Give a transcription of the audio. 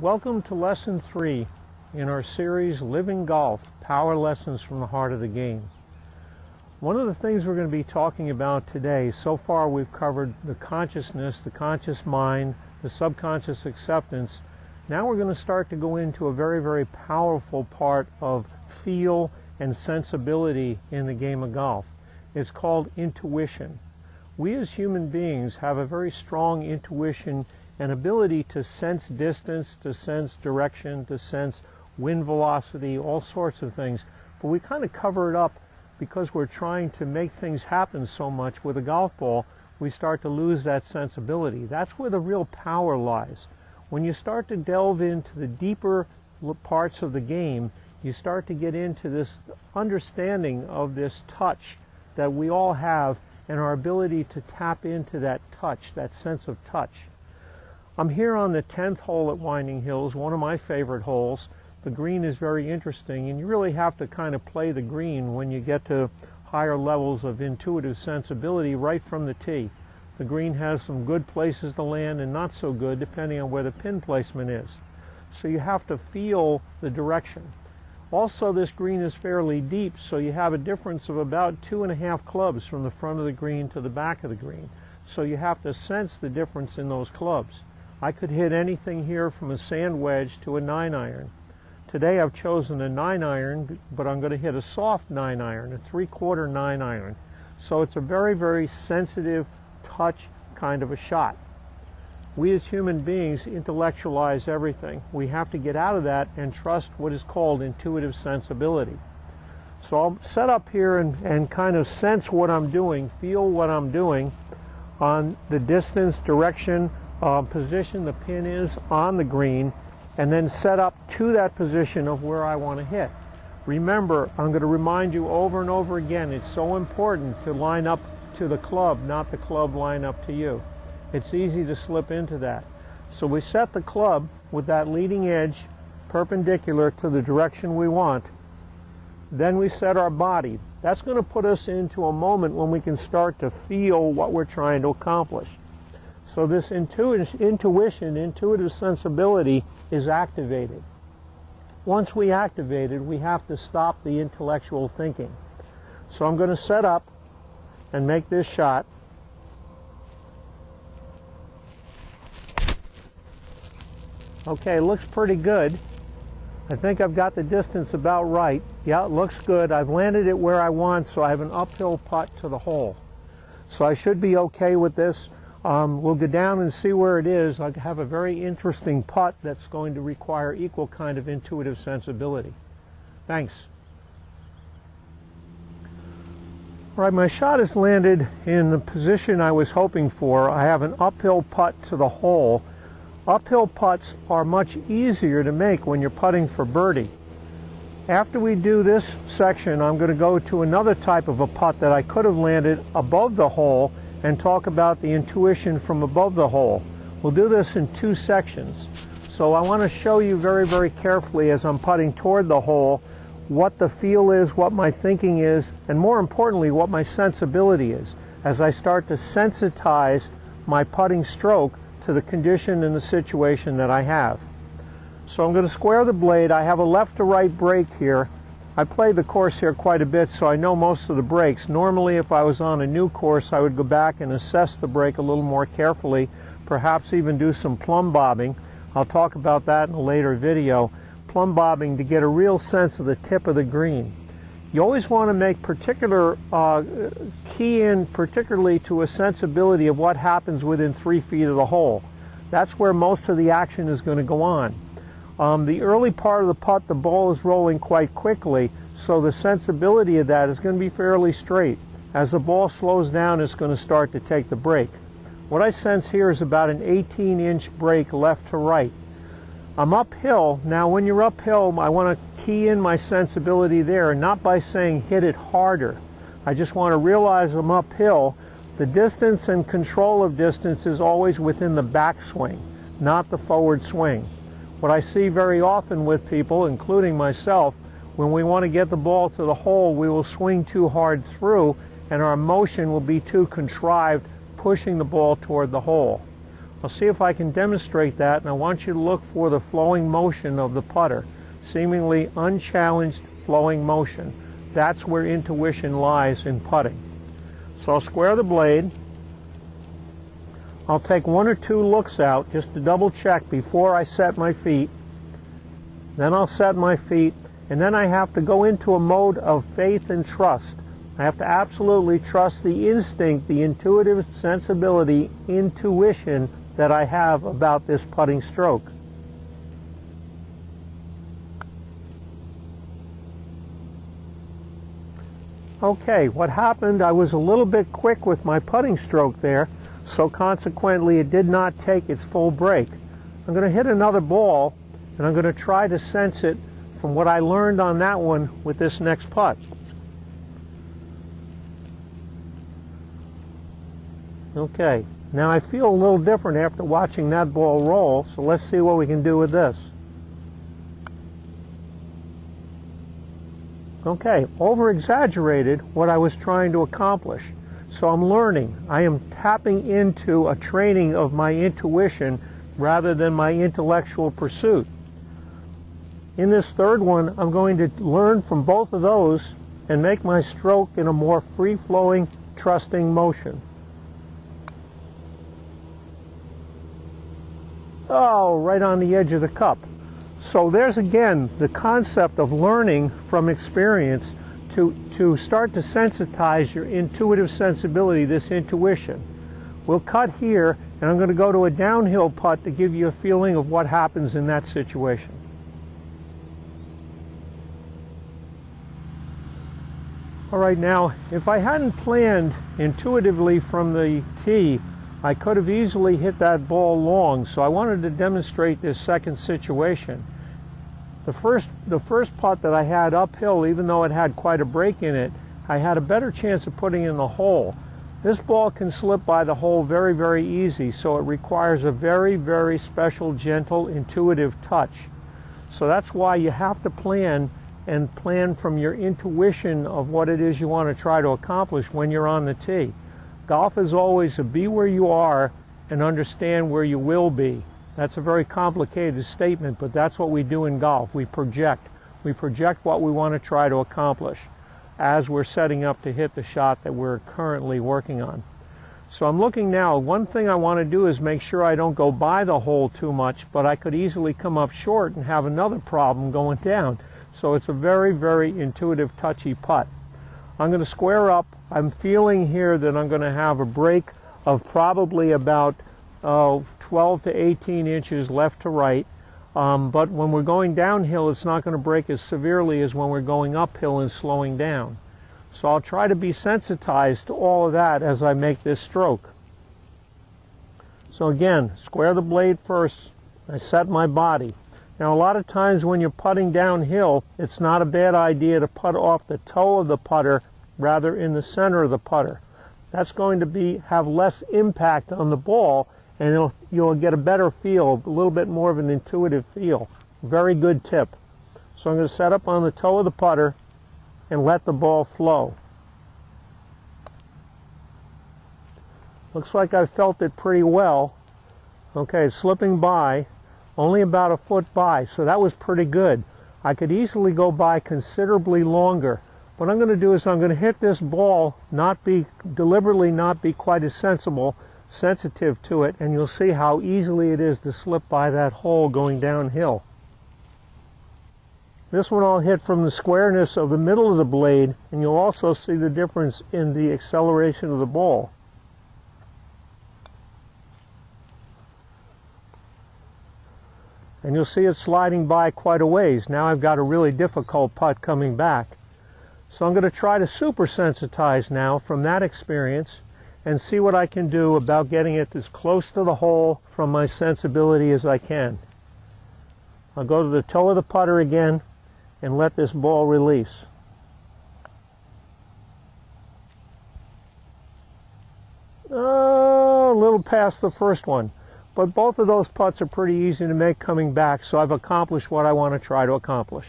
Welcome to Lesson 3 in our series Living Golf, Power Lessons from the Heart of the Game. One of the things we're going to be talking about today, so far we've covered the consciousness, the conscious mind, the subconscious acceptance. Now we're going to start to go into a very, very powerful part of feel and sensibility in the game of golf. It's called intuition. We as human beings have a very strong intuition and ability to sense distance, to sense direction, to sense wind velocity, all sorts of things. But we kind of cover it up because we're trying to make things happen so much with a golf ball, we start to lose that sensibility. That's where the real power lies. When you start to delve into the deeper parts of the game, you start to get into this understanding of this touch that we all have and our ability to tap into that touch, that sense of touch. I'm here on the 10th hole at Winding Hills, one of my favorite holes. The green is very interesting, and you really have to kind of play the green when you get to higher levels of intuitive sensibility right from the tee. The green has some good places to land and not so good depending on where the pin placement is. So you have to feel the direction. Also, this green is fairly deep, so you have a difference of about 2.5 clubs from the front of the green to the back of the green. So you have to sense the difference in those clubs. I could hit anything here from a sand wedge to a 9-iron. Today I've chosen a 9-iron, but I'm going to hit a soft 9-iron, a 3/4 9-iron. So it's a very, very sensitive touch kind of a shot. We as human beings intellectualize everything. We have to get out of that and trust what is called intuitive sensibility. So I'll set up here and kind of sense what I'm doing, feel what I'm doing on the distance, direction, position the pin is on the green, and then set up to that position of where I want to hit. Remember, I'm going to remind you over and over again, it's so important to line up to the club, not the club line up to you. It's easy to slip into that. So we set the club with that leading edge perpendicular to the direction we want. Then we set our body. That's going to put us into a moment when we can start to feel what we're trying to accomplish. So this intuitive sensibility is activated. Once we activate it, we have to stop the intellectual thinking. So I'm going to set up and make this shot. Okay, looks pretty good. I think I've got the distance about right. Yeah, it looks good. I've landed it where I want, so I have an uphill putt to the hole. So I should be okay with this. We'll go down and see where it is. I have a very interesting putt that's going to require equal kind of intuitive sensibility. Thanks. All right, my shot is landed in the position I was hoping for. I have an uphill putt to the hole. Uphill putts are much easier to make when you're putting for birdie. After we do this section, I'm going to go to another type of a putt that I could have landed above the hole and talk about the intuition from above the hole. We'll do this in 2 sections. So I want to show you very, very carefully as I'm putting toward the hole what the feel is, what my thinking is, and more importantly, what my sensibility is as I start to sensitize my putting stroke to the condition and the situation that I have. So I'm going to square the blade. I have a left to right break here. I played the course here quite a bit, so I know most of the breaks. Normally, if I was on a new course, I would go back and assess the break a little more carefully, perhaps even do some plumb bobbing. I'll talk about that in a later video. Plumb bobbing to get a real sense of the tip of the green. You always want to make particular key in particularly to a sensibility of what happens within 3 feet of the hole. That's where most of the action is going to go on. The early part of the putt, the ball is rolling quite quickly, so the sensibility of that is going to be fairly straight. As the ball slows down, it's going to start to take the break. What I sense here is about an 18-inch break left to right. I'm uphill. Now, when you're uphill, I want to key in my sensibility there, not by saying hit it harder. I just want to realize I'm uphill. The distance and control of distance is always within the backswing, not the forward swing. What I see very often with people, including myself, when we want to get the ball to the hole, we will swing too hard through, and our motion will be too contrived, pushing the ball toward the hole. I'll see if I can demonstrate that, and I want you to look for the flowing motion of the putter, seemingly unchallenged flowing motion. That's where intuition lies in putting. So I'll square the blade. I'll take one or two looks out just to double check before I set my feet. Then I'll set my feet, and then I have to go into a mode of faith and trust. I have to absolutely trust the instinct, the intuitive sensibility, intuition that I have about this putting stroke. Okay, what happened, I was a little bit quick with my putting stroke there, so consequently it did not take its full break. I'm going to hit another ball, and I'm going to try to sense it from what I learned on that one with this next putt. Okay, now I feel a little different after watching that ball roll, so let's see what we can do with this. Okay, over-exaggerated what I was trying to accomplish. So I'm learning. I am tapping into a training of my intuition rather than my intellectual pursuit. In this third one, I'm going to learn from both of those and make my stroke in a more free-flowing, trusting motion. Oh, right on the edge of the cup. So there's again the concept of learning from experience to start to sensitize your intuitive sensibility, this intuition. We'll cut here, and I'm going to go to a downhill putt to give you a feeling of what happens in that situation. All right, now, if I hadn't planned intuitively from the tee, I could have easily hit that ball long, so I wanted to demonstrate this second situation. The first putt that I had uphill, even though it had quite a break in it, I had a better chance of putting in the hole. This ball can slip by the hole very, very easy, so it requires a very, very special, gentle, intuitive touch. So that's why you have to plan and plan from your intuition of what it is you want to try to accomplish when you're on the tee. Golf is always a be where you are and understand where you will be. That's a very complicated statement, but that's what we do in golf. We project. We project what we want to try to accomplish as we're setting up to hit the shot that we're currently working on. So I'm looking now. One thing I want to do is make sure I don't go by the hole too much, but I could easily come up short and have another problem going down. So it's a very, very intuitive, touchy putt. I'm going to square up. I'm feeling here that I'm going to have a break of probably about 12 to 18 inches left to right. But when we're going downhill, it's not going to break as severely as when we're going uphill and slowing down. So I'll try to be sensitized to all of that as I make this stroke. So again, square the blade first. I set my body. Now a lot of times when you're putting downhill, it's not a bad idea to putt off the toe of the putter rather in the center of the putter. That's going to have less impact on the ball, and you'll get a better feel, a little bit more of an intuitive feel. Very good tip. So I'm going to set up on the toe of the putter and let the ball flow. Looks like I felt it pretty well. Okay, it's slipping by, only about a foot by, so that was pretty good. I could easily go by considerably longer. What I'm going to do is I'm going to hit this ball, deliberately not be quite as sensitive to it, and you'll see how easily it is to slip by that hole going downhill. This one I'll hit from the squareness of the middle of the blade, and you'll also see the difference in the acceleration of the ball. And you'll see it sliding by quite a ways. Now I've got a really difficult putt coming back. So I'm going to try to super sensitize now from that experience and see what I can do about getting it as close to the hole from my sensibility as I can. I'll go to the toe of the putter again and let this ball release. Oh, a little past the first one. But both of those putts are pretty easy to make coming back, so I've accomplished what I want to try to accomplish.